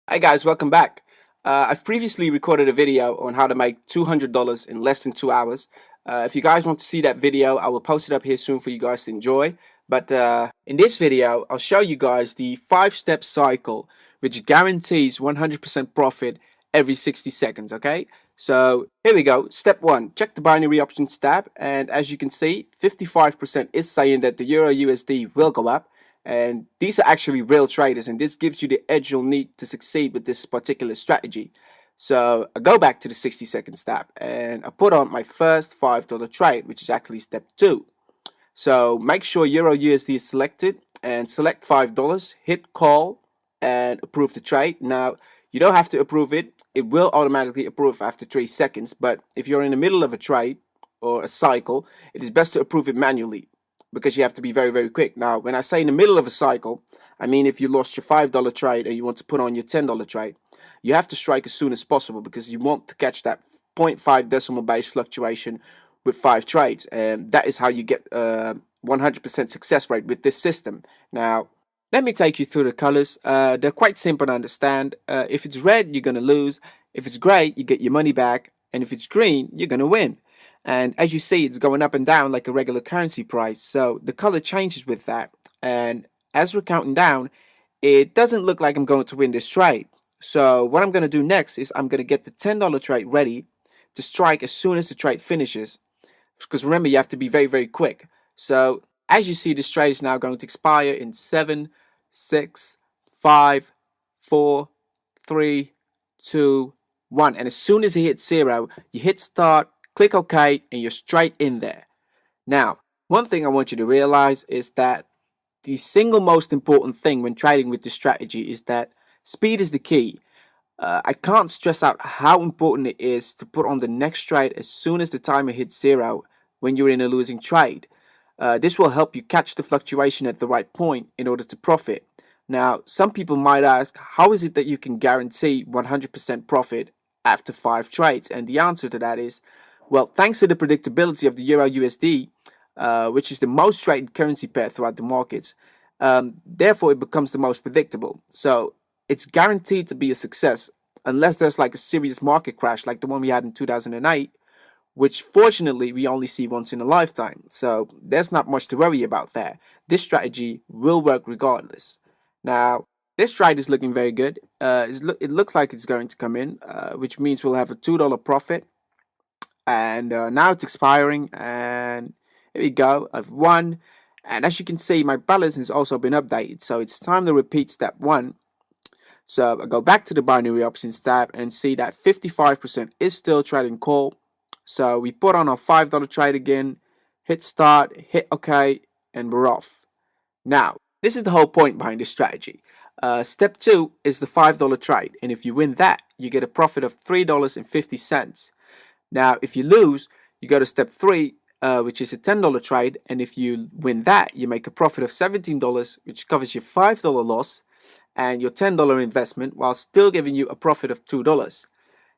Hi guys, welcome back. I've previously recorded a video on how to make $200 in less than 2 hours. If you guys want to see that video, I will post it up here soon for you guys to enjoy. But in this video, I'll show you guys the 5-step cycle which guarantees 100% profit every 60 seconds, okay? So here we go. Step 1, check the binary options tab, and as you can see, 55% is saying that the Euro USD will go up. And these are actually real traders, and this gives you the edge you'll need to succeed with this particular strategy. So I go back to the 60 seconds tab and I put on my first $5 trade, which is actually step 2. So make sure Euro USD is selected and select $5, hit call and approve the trade. Now, you don't have to approve it. It will automatically approve after 3 seconds, but if you're in the middle of a trade or a cycle, it is best to approve it manually, because you have to be very, very quick. Now, when I say in the middle of a cycle, I mean if you lost your $5 trade and you want to put on your $10 trade, you have to strike as soon as possible, because you want to catch that 0.5 decimal base fluctuation with 5 trades, and that is how you get 100% success rate with this system. Now, let me take you through the colors. They're quite simple to understand. If it's red, you're going to lose. If it's gray, you get your money back. And if it's green, you're going to win. And as you see, it's going up and down like a regular currency price. So the color changes with that. And as we're counting down, it doesn't look like I'm going to win this trade. So what I'm going to do next is I'm going to get the $10 trade ready to strike as soon as the trade finishes. Because remember, you have to be very, very quick. So as you see, this trade is now going to expire in 7, 6, 5, 4, 3, 2, 1. And as soon as it hits 0, you hit start, click OK, and you're straight in there. Now, one thing I want you to realize is that the single most important thing when trading with this strategy is that speed is the key. I can't stress out how important it is to put on the next trade as soon as the timer hits 0 when you're in a losing trade. This will help you catch the fluctuation at the right point in order to profit. Now, some people might ask, how is it that you can guarantee 100% profit after 5 trades? And the answer to that is, well, thanks to the predictability of the Euro USD, which is the most traded currency pair throughout the markets, therefore it becomes the most predictable. So it's guaranteed to be a success unless there's like a serious market crash like the one we had in 2008, which fortunately we only see once in a lifetime. So there's not much to worry about there. This strategy will work regardless. Now, this trade is looking very good. It looks like it's going to come in, which means we'll have a $2 profit. And now it's expiring, and here we go. I've won. And as you can see, my balance has also been updated. So it's time to repeat step 1. So I go back to the binary options tab and see that 55% is still trading call. So we put on our $5 trade again, hit start, hit OK, and we're off. Now, this is the whole point behind this strategy. Step 2 is the $5 trade, and if you win that, you get a profit of $3.50. Now, if you lose, you go to step 3, which is a $10 trade, and if you win that, you make a profit of $17, which covers your $5 loss and your $10 investment while still giving you a profit of $2.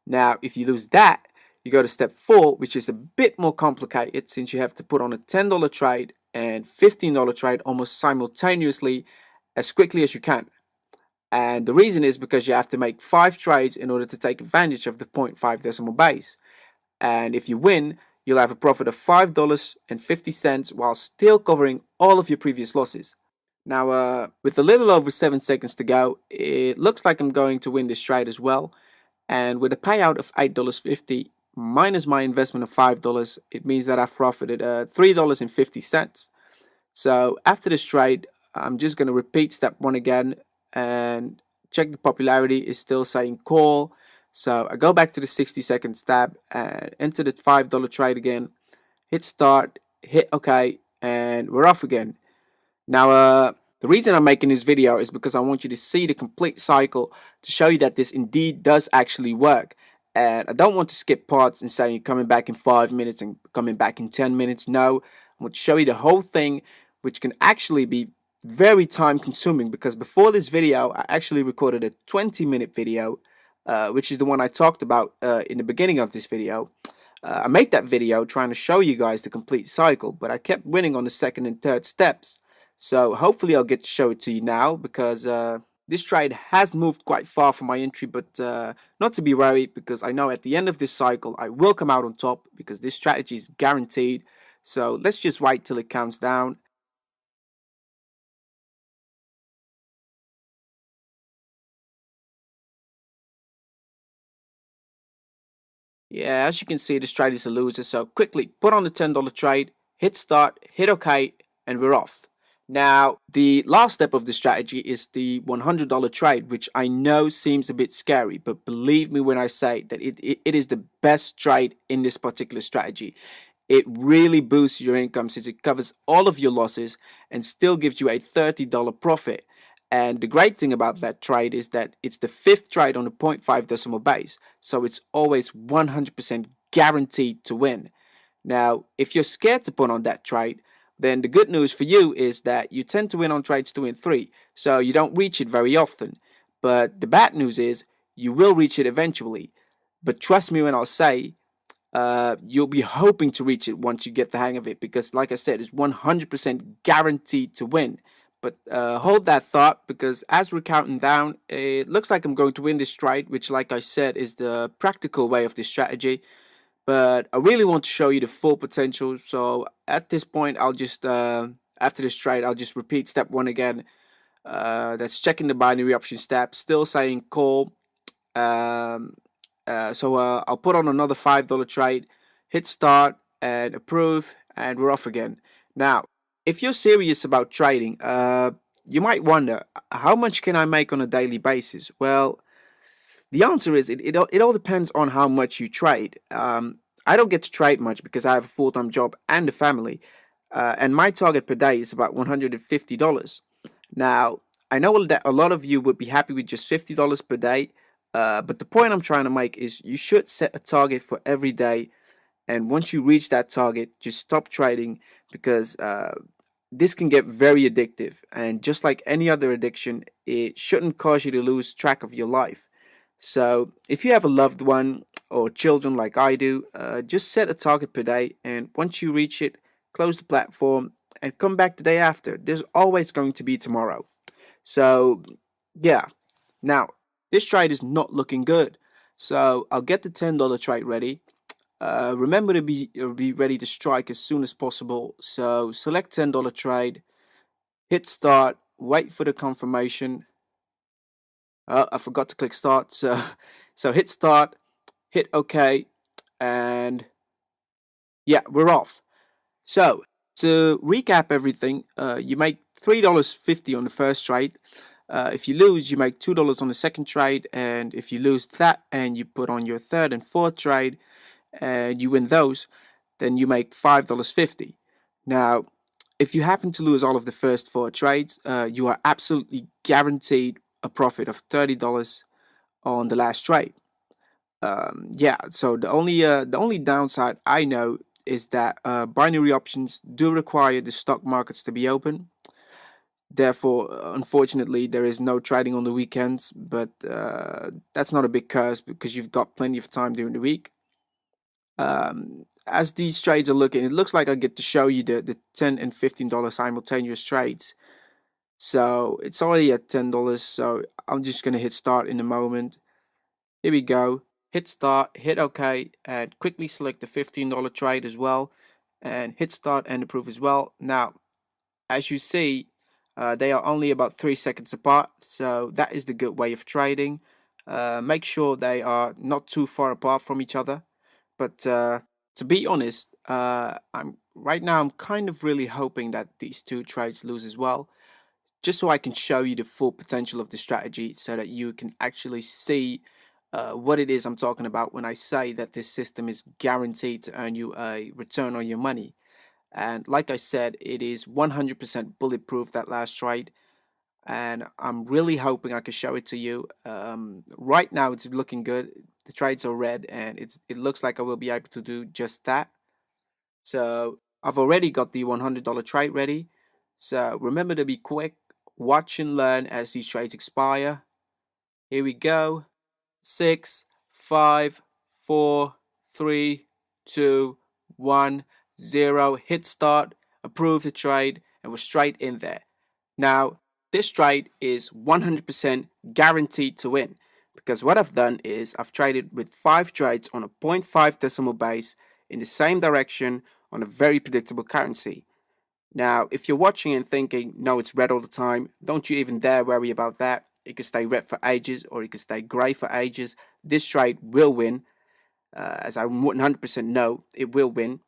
Now, if you lose that, you go to step 4, which is a bit more complicated, since you have to put on a $10 trade and $15 trade almost simultaneously as quickly as you can. And the reason is because you have to make 5 trades in order to take advantage of the 0.5 decimal base. And if you win, you'll have a profit of $5.50 while still covering all of your previous losses. Now, with a little over 7 seconds to go, it looks like I'm going to win this trade as well. And with a payout of $8.50 minus my investment of $5, it means that I've profited $3.50. So after this trade, I'm just going to repeat step 1 again and check the popularity is still saying call. So I go back to the 60 seconds tab and enter the $5 trade again, hit start, hit OK, and we're off again. Now, the reason I'm making this video is because I want you to see the complete cycle to show you that this indeed does actually work. And I don't want to skip parts and say coming back in 5 minutes and coming back in 10 minutes. No, I want to show you the whole thing, which can actually be very time consuming, because before this video, I actually recorded a 20-minute video, which is the one I talked about in the beginning of this video. I made that video trying to show you guys the complete cycle, but I kept winning on the second and third steps. So hopefully I'll get to show it to you now, because This trade has moved quite far from my entry, but not to be worried, because I know at the end of this cycle I will come out on top, because this strategy is guaranteed. So let's just wait till it counts down. Yeah, as you can see, this trade is a loser. So quickly put on the $10 trade, hit start, hit OK, and we're off. Now, the last step of the strategy is the $100 trade, which I know seems a bit scary, but believe me when I say that it is the best trade in this particular strategy. It really boosts your income since it covers all of your losses and still gives you a $30 profit. And the great thing about that trade is that it's the fifth trade on the 0.5 decimal base, so it's always 100% guaranteed to win. Now, if you're scared to put on that trade, then the good news for you is that you tend to win on trades 2 and 3, so you don't reach it very often. But the bad news is you will reach it eventually. But trust me when I'll say you'll be hoping to reach it once you get the hang of it, because like I said, it's 100% guaranteed to win. But hold that thought, because as we're counting down, it looks like I'm going to win this trade, which like I said is the practical way of this strategy. But I really want to show you the full potential, so at this point I'll just after this trade I'll just repeat step 1 again. That's checking the binary option step, still saying call. um, I'll put on another $5 trade, hit start and approve, and we're off again. Now, if you're serious about trading, you might wonder, how much can I make on a daily basis? Well, the answer is it all depends on how much you trade. I don't get to trade much because I have a full-time job and a family, and my target per day is about $150. Now, I know that a lot of you would be happy with just $50 per day, but the point I'm trying to make is you should set a target for every day, and once you reach that target, just stop trading, because this can get very addictive. And just like any other addiction, it shouldn't cause you to lose track of your life. So, if you have a loved one or children like I do, just set a target per day, and once you reach it, close the platform and come back the day after. There's always going to be tomorrow. So, yeah. Now, this trade is not looking good. So, I'll get the $10 trade ready. Remember to be ready to strike as soon as possible. So, select $10 trade, hit start, wait for the confirmation. I forgot to click start. So hit start, hit OK, and yeah, we're off. So to recap everything, you make $3.50 on the first trade. If you lose, you make $2 on the second trade, and if you lose that and you put on your third and fourth trade and you win those, then you make $5.50. Now, if you happen to lose all of the first 4 trades, you are absolutely guaranteed a profit of $30 on the last trade. Yeah, so the only downside I know is that binary options do require the stock markets to be open. Therefore, unfortunately, there is no trading on the weekends, but that's not a big curse because you've got plenty of time during the week. As these trades are looking, it looks like I get to show you the $10 and $15 simultaneous trades. So it's already at $10, so I'm just gonna hit start in a moment. Here we go. Hit start, hit OK, and quickly select the $15 trade as well, and hit start and approve as well. Now, as you see, they are only about 3 seconds apart, so that is the good way of trading. Make sure they are not too far apart from each other. But to be honest, I'm kind of really hoping that these 2 trades lose as well, just so I can show you the full potential of the strategy, so that you can actually see what it is I'm talking about when I say that this system is guaranteed to earn you a return on your money. And like I said, it is 100% bulletproof, that last trade. And I'm really hoping I can show it to you. Right now, it's looking good. The trades are red, and it looks like I will be able to do just that. So I've already got the $100 trade ready. So remember to be quick, watch and learn as these trades expire. Here we go. 6, 5, 4, 3, 2, 1, 0. Hit start, approve the trade, and we're straight in there. Now, this trade is 100% guaranteed to win, because what I've done is I've traded with 5 trades on a zero point 0.5 decimal base in the same direction on a very predictable currency. Now, if you're watching and thinking, no, it's red all the time, don't you even dare worry about that. It could stay red for ages or it could stay grey for ages. This trade will win, as I 100% know it will win.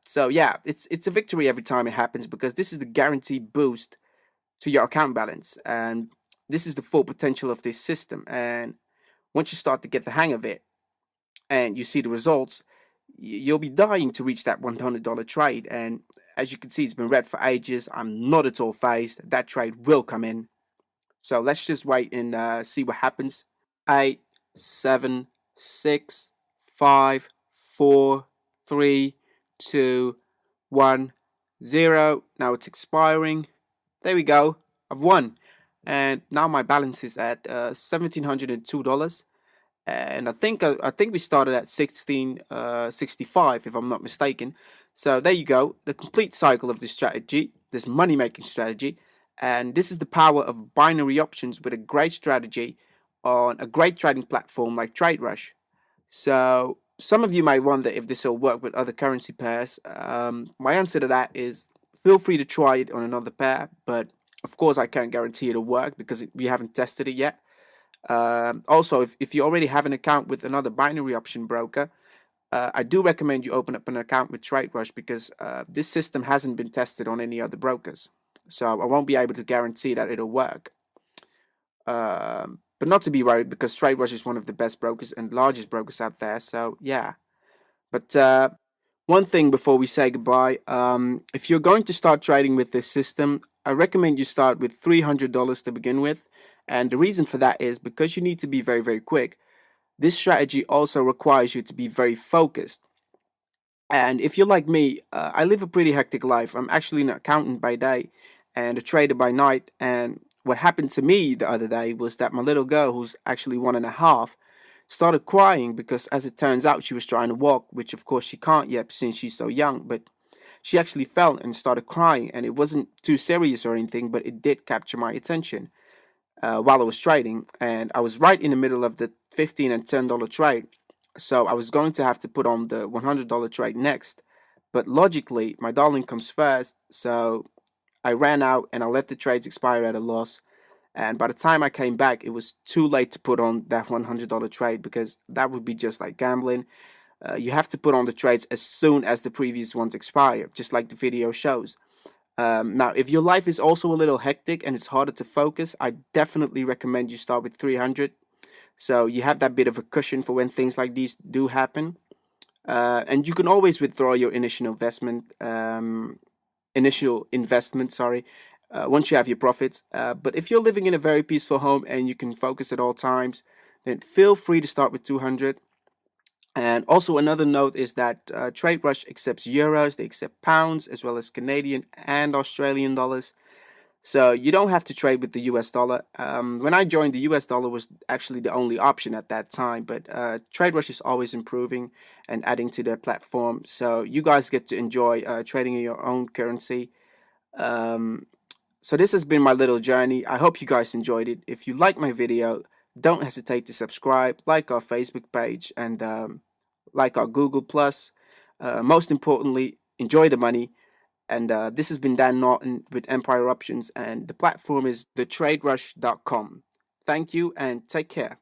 So yeah, it's a victory every time it happens, because this is the guaranteed boost to your account balance, and this is the full potential of this system. And once you start to get the hang of it and you see the results, you'll be dying to reach that $100 trade. And as you can see, it's been red for ages. I'm not at all phased. That trade will come in. So let's just wait and see what happens. 8, 7, 6, 5, 4, 3, 2, 1, 0. Now it's expiring. There we go. I've won. And now my balance is at $1,702. And I think we started at 1665, if I'm not mistaken. So there you go, the complete cycle of this strategy, this money making strategy. And this is the power of binary options with a great strategy on a great trading platform like TradeRush. So some of you might wonder if this will work with other currency pairs. My answer to that is feel free to try it on another pair, but of course I can't guarantee it'll work because we haven't tested it yet. Also, if you already have an account with another binary option broker, I do recommend you open up an account with TradeRush, because this system hasn't been tested on any other brokers. So I won't be able to guarantee that it'll work. But not to be worried, because TradeRush is one of the best brokers and largest brokers out there. So yeah. But one thing before we say goodbye, if you're going to start trading with this system, I recommend you start with $300 to begin with. And the reason for that is because you need to be very, very quick. This strategy also requires you to be very focused. And if you're like me, I live a pretty hectic life. I'm actually an accountant by day and a trader by night. And what happened to me the other day was that my little girl, who's actually 1.5, started crying because, as it turns out, she was trying to walk, which of course she can't yet since she's so young. But she actually fell and started crying, and it wasn't too serious or anything, but it did capture my attention while I was trading. And I was right in the middle of the $15 and $10 trade. So I was going to have to put on the $100 trade next. But logically, my darling comes first. So I ran out and I let the trades expire at a loss. And by the time I came back, it was too late to put on that $100 trade, because that would be just like gambling. You have to put on the trades as soon as the previous ones expire, just like the video shows. Now, if your life is also a little hectic and it's harder to focus, I definitely recommend you start with 300. So you have that bit of a cushion for when things like these do happen. And you can always withdraw your initial investment, once you have your profits. But if you're living in a very peaceful home and you can focus at all times, then feel free to start with 200. And also another note is that TradeRush accepts euros, they accept pounds, as well as Canadian and Australian dollars. So you don't have to trade with the US dollar. When I joined, the US dollar was actually the only option at that time, but TradeRush is always improving and adding to their platform. So you guys get to enjoy trading in your own currency. So this has been my little journey. I hope you guys enjoyed it. If you like my video, don't hesitate to subscribe, like our Facebook page, and like our Google+. Most importantly, enjoy the money. And this has been Dan Norton with Empire Options, and the platform is thetraderush.com. Thank you and take care.